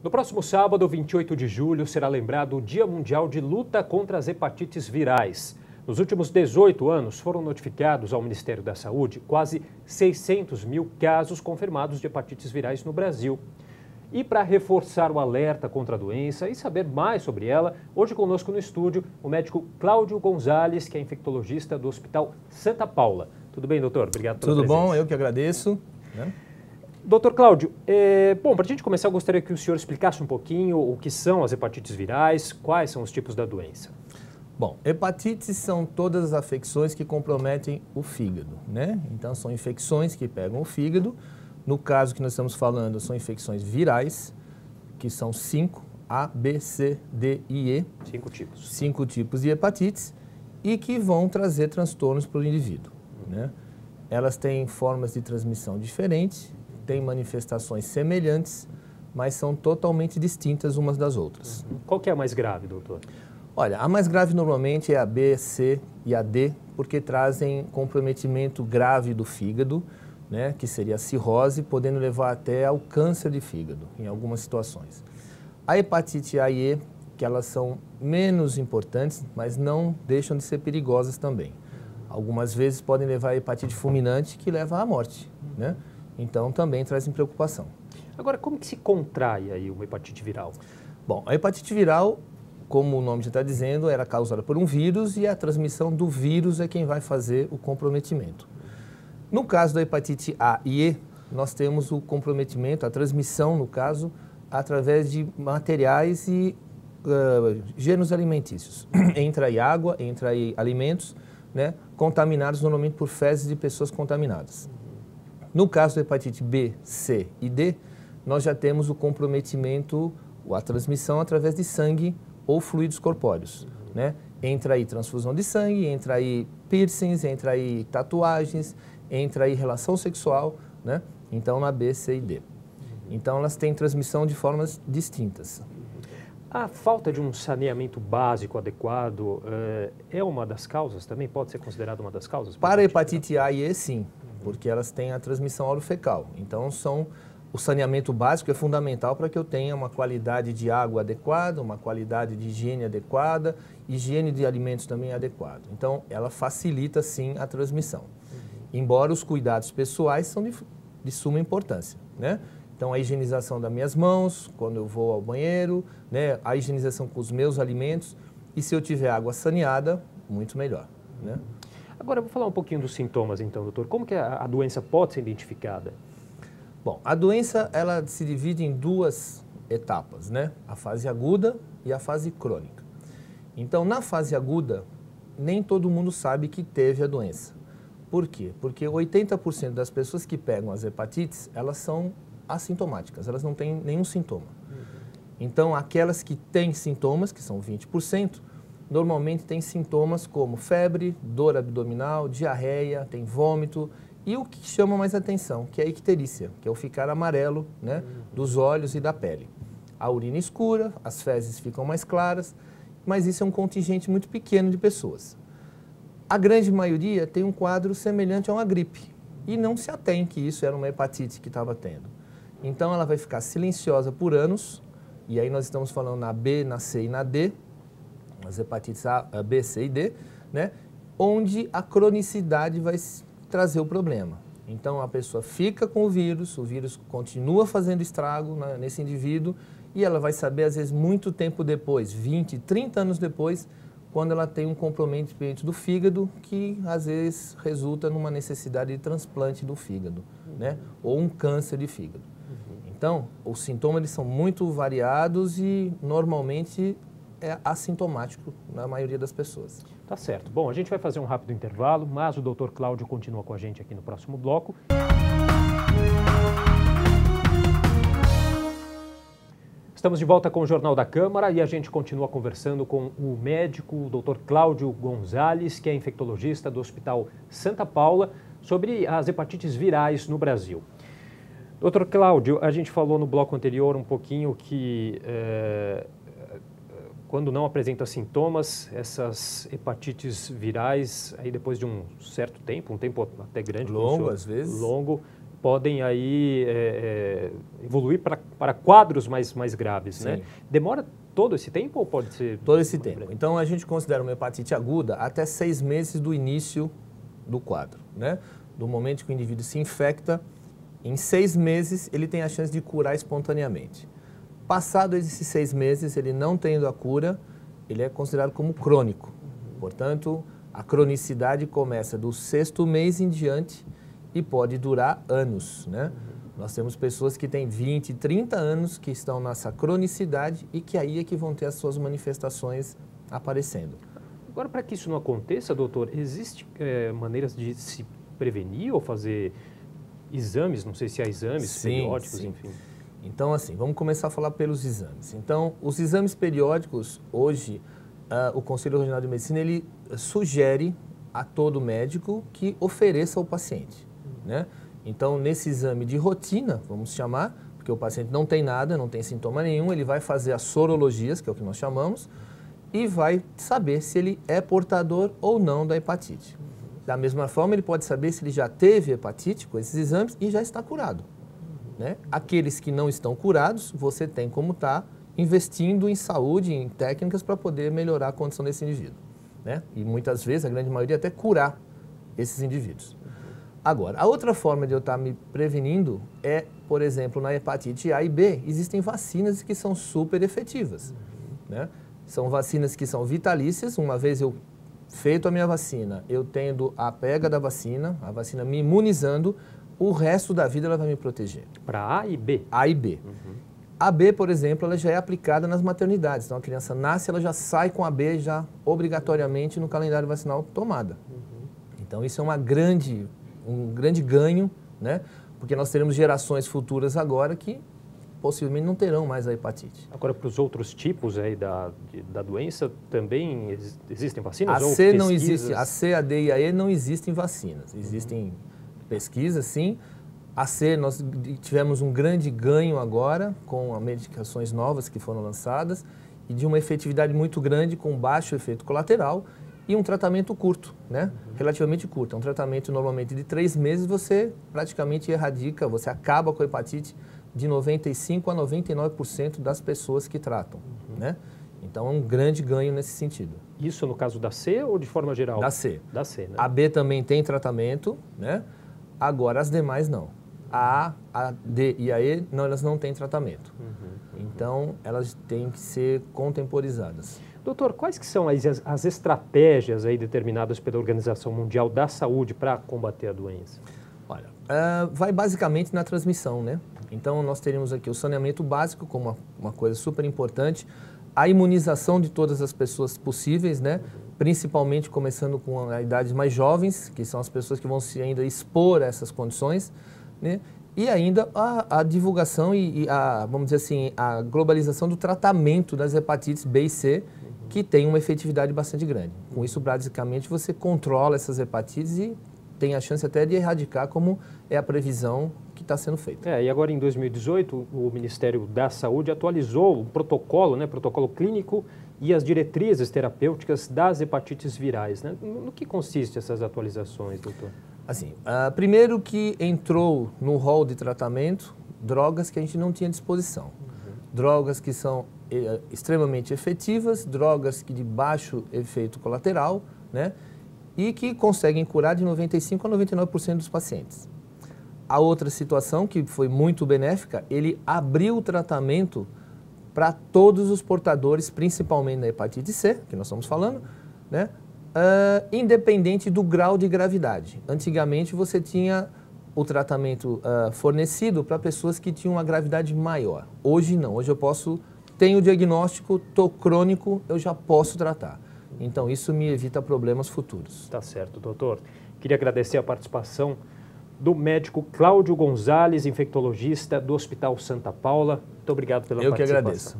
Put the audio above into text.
No próximo sábado, 28 de julho, será lembrado o Dia Mundial de Luta contra as Hepatites Virais. Nos últimos 18 anos, foram notificados ao Ministério da Saúde quase 600 mil casos confirmados de hepatites virais no Brasil. E para reforçar o alerta contra a doença e saber mais sobre ela, hoje conosco no estúdio o médico Cláudio Gonzalez, que é infectologista do Hospital Santa Paula. Tudo bem, doutor? Obrigado pela presença. Tudo bom, eu que agradeço. Doutor Cláudio, para a gente começar, eu gostaria que o senhor explicasse um pouquinho o que são as hepatites virais, quais são os tipos da doença. Bom, hepatites são todas as afecções que comprometem o fígado, né? Então, são infecções que pegam o fígado. No caso que nós estamos falando, são infecções virais, que são 5, A, B, C, D e E. 5 tipos. 5 tipos de hepatites e que vão trazer transtornos para o indivíduo, né? Elas têm formas de transmissão diferentes, têm manifestações semelhantes, mas são totalmente distintas umas das outras. Qual que é a mais grave, doutor? Olha, a mais grave normalmente é a B, C e a D, porque trazem comprometimento grave do fígado, né, que seria a cirrose, podendo levar até ao câncer de fígado, em algumas situações. A hepatite A e E, que elas são menos importantes, mas não deixam de ser perigosas também. Algumas vezes podem levar a hepatite fulminante, que leva à morte, né? Então também trazem preocupação. Agora, como que se contrai aí uma hepatite viral? Bom, a hepatite viral, como o nome já está dizendo, era causada por um vírus e a transmissão do vírus é quem vai fazer o comprometimento. No caso da hepatite A e E, nós temos o comprometimento, a transmissão, no caso, através de materiais e gêneros alimentícios. Entra aí água, entra aí alimentos, né, contaminados normalmente por fezes de pessoas contaminadas. No caso da hepatite B, C e D, nós já temos o comprometimento, a transmissão através de sangue ou fluidos corpóreos, né? Entra aí transfusão de sangue, entra aí piercings, entra aí tatuagens, entra aí relação sexual, né? Então na B, C e D. Então elas têm transmissão de formas distintas. A falta de um saneamento básico adequado é uma das causas também? Pode ser considerada uma das causas? Para a hepatite A e E, sim, porque elas têm a transmissão orofecal. Então o saneamento básico é fundamental para que eu tenha uma qualidade de água adequada, uma qualidade de higiene adequada, higiene de alimentos também adequada. Então ela facilita sim a transmissão. Embora os cuidados pessoais são de suma importância, né? Então, a higienização das minhas mãos, quando eu vou ao banheiro, né? A higienização com os meus alimentos e se eu tiver água saneada, muito melhor, né? Agora, eu vou falar um pouquinho dos sintomas, então, doutor. Como que a doença pode ser identificada? Bom, a doença, ela se divide em duas etapas, né? A fase aguda e a fase crônica. Então, na fase aguda, nem todo mundo sabe que teve a doença. Por quê? Porque 80% das pessoas que pegam as hepatites, elas são assintomáticas, elas não têm nenhum sintoma. Então, aquelas que têm sintomas, que são 20%, normalmente têm sintomas como febre, dor abdominal, diarreia, tem vômito e o que chama mais atenção, que é a icterícia, que é o ficar amarelo, né, dos olhos e da pele. A urina escura, as fezes ficam mais claras, mas isso é um contingente muito pequeno de pessoas. A grande maioria tem um quadro semelhante a uma gripe e não se atém que isso era uma hepatite que estava tendo. Então ela vai ficar silenciosa por anos, e aí nós estamos falando na B, na C e na D, as hepatites A, B, C e D, né? Onde a cronicidade vai trazer o problema. Então a pessoa fica com o vírus continua fazendo estrago nesse indivíduo e ela vai saber às vezes muito tempo depois, 20, 30 anos depois, quando ela tem um comprometimento do fígado que às vezes resulta numa necessidade de transplante do fígado, né? Ou um câncer de fígado. Então, os sintomas eles são muito variados e normalmente é assintomático na maioria das pessoas. Tá certo. Bom, a gente vai fazer um rápido intervalo, mas o doutor Cláudio continua com a gente aqui no próximo bloco. Estamos de volta com o Jornal da Câmara e a gente continua conversando com o médico, o Dr. Cláudio Gonzalez, que é infectologista do Hospital Santa Paula, sobre as hepatites virais no Brasil. Doutor Cláudio, a gente falou no bloco anterior um pouquinho que quando não apresenta sintomas, essas hepatites virais, aí depois de um certo tempo, um tempo até grande, longo às vezes, longo, podem aí evoluir para quadros mais graves, Sim. né? Demora todo esse tempo ou pode ser... Todo esse tempo. Então, a gente considera uma hepatite aguda até 6 meses do início do quadro, né? Do momento que o indivíduo se infecta, em 6 meses ele tem a chance de curar espontaneamente. Passado esses 6 meses, ele não tendo a cura, ele é considerado como crônico. Portanto, a cronicidade começa do 6º mês em diante e pode durar anos, né? Nós temos pessoas que têm 20, 30 anos que estão nessa cronicidade e que aí é que vão ter as suas manifestações aparecendo. Agora, para que isso não aconteça, doutor, existem maneiras de se prevenir ou fazer exames? Não sei se há exames periódicos, enfim. Então, assim, vamos começar a falar pelos exames. Então, os exames periódicos, hoje, o Conselho Regional de Medicina, ele sugere a todo médico que ofereça ao paciente, né? Então, nesse exame de rotina, vamos chamar, porque o paciente não tem nada, não tem sintoma nenhum, ele vai fazer as sorologias, que é o que nós chamamos, e vai saber se ele é portador ou não da hepatite. Da mesma forma, ele pode saber se ele já teve hepatite com esses exames e já está curado, né? Aqueles que não estão curados, você tem como estar investindo em saúde, em técnicas para poder melhorar a condição desse indivíduo, né? E muitas vezes, a grande maioria, até curar esses indivíduos. Agora, a outra forma de eu estar me prevenindo é, por exemplo, na hepatite A e B, existem vacinas que são super efetivas, né? São vacinas que são vitalícias. Uma vez eu feito a minha vacina, eu tendo a pega da vacina, a vacina me imunizando, o resto da vida ela vai me proteger. Para A e B? A e B. A B, por exemplo, ela já é aplicada nas maternidades. Então, a criança nasce, ela já sai com a B já obrigatoriamente no calendário vacinal tomada. Então, isso é um grande ganho, né? Porque nós teremos gerações futuras agora que possivelmente não terão mais a hepatite. Agora, para os outros tipos aí da doença, também existem vacinas? A C não existe, a C, a D e a E não existem vacinas. Existem pesquisas, sim. A C, nós tivemos um grande ganho agora com as medicações novas que foram lançadas e de uma efetividade muito grande com baixo efeito colateral e um tratamento curto, né? Relativamente curto. É um tratamento normalmente de 3 meses, você praticamente erradica, você acaba com a hepatite de 95% a 99% das pessoas que tratam, né? Então, é um grande ganho nesse sentido. Isso no caso da C ou de forma geral? Da C. Da C, né? A B também tem tratamento, né? Agora, as demais não. A D e a E, não, elas não têm tratamento. Então, elas têm que ser contemporizadas. Doutor, quais que são as estratégias aí determinadas pela Organização Mundial da Saúde para combater a doença? Olha, vai basicamente na transmissão, né? Então, nós teríamos aqui o saneamento básico como uma coisa super importante, a imunização de todas as pessoas possíveis, né? Principalmente começando com as idades mais jovens, que são as pessoas que vão se ainda expor a essas condições, né? E ainda a divulgação e vamos dizer assim, a globalização do tratamento das hepatites B e C, que tem uma efetividade bastante grande. Com isso, basicamente, você controla essas hepatites e tem a chance até de erradicar, como é a previsão que está sendo feita. E agora em 2018, o Ministério da Saúde atualizou o protocolo, né, protocolo clínico e as diretrizes terapêuticas das hepatites virais, né? No que consiste essas atualizações, doutor? Assim, primeiro que entrou no rol de tratamento drogas que a gente não tinha disposição. Drogas que são extremamente efetivas, drogas que de baixo efeito colateral, né? E que conseguem curar de 95% a 99% dos pacientes. A outra situação que foi muito benéfica, ele abriu o tratamento para todos os portadores, principalmente da hepatite C, que nós estamos falando, né? Independente do grau de gravidade. Antigamente você tinha o tratamento fornecido para pessoas que tinham uma gravidade maior. Hoje não, hoje eu tenho o diagnóstico, estou crônico, eu já posso tratar. Então isso me evita problemas futuros. Tá certo, doutor. Queria agradecer a participação do médico Cláudio Gonzalez, infectologista do Hospital Santa Paula. Muito obrigado pela participação. Eu que agradeço.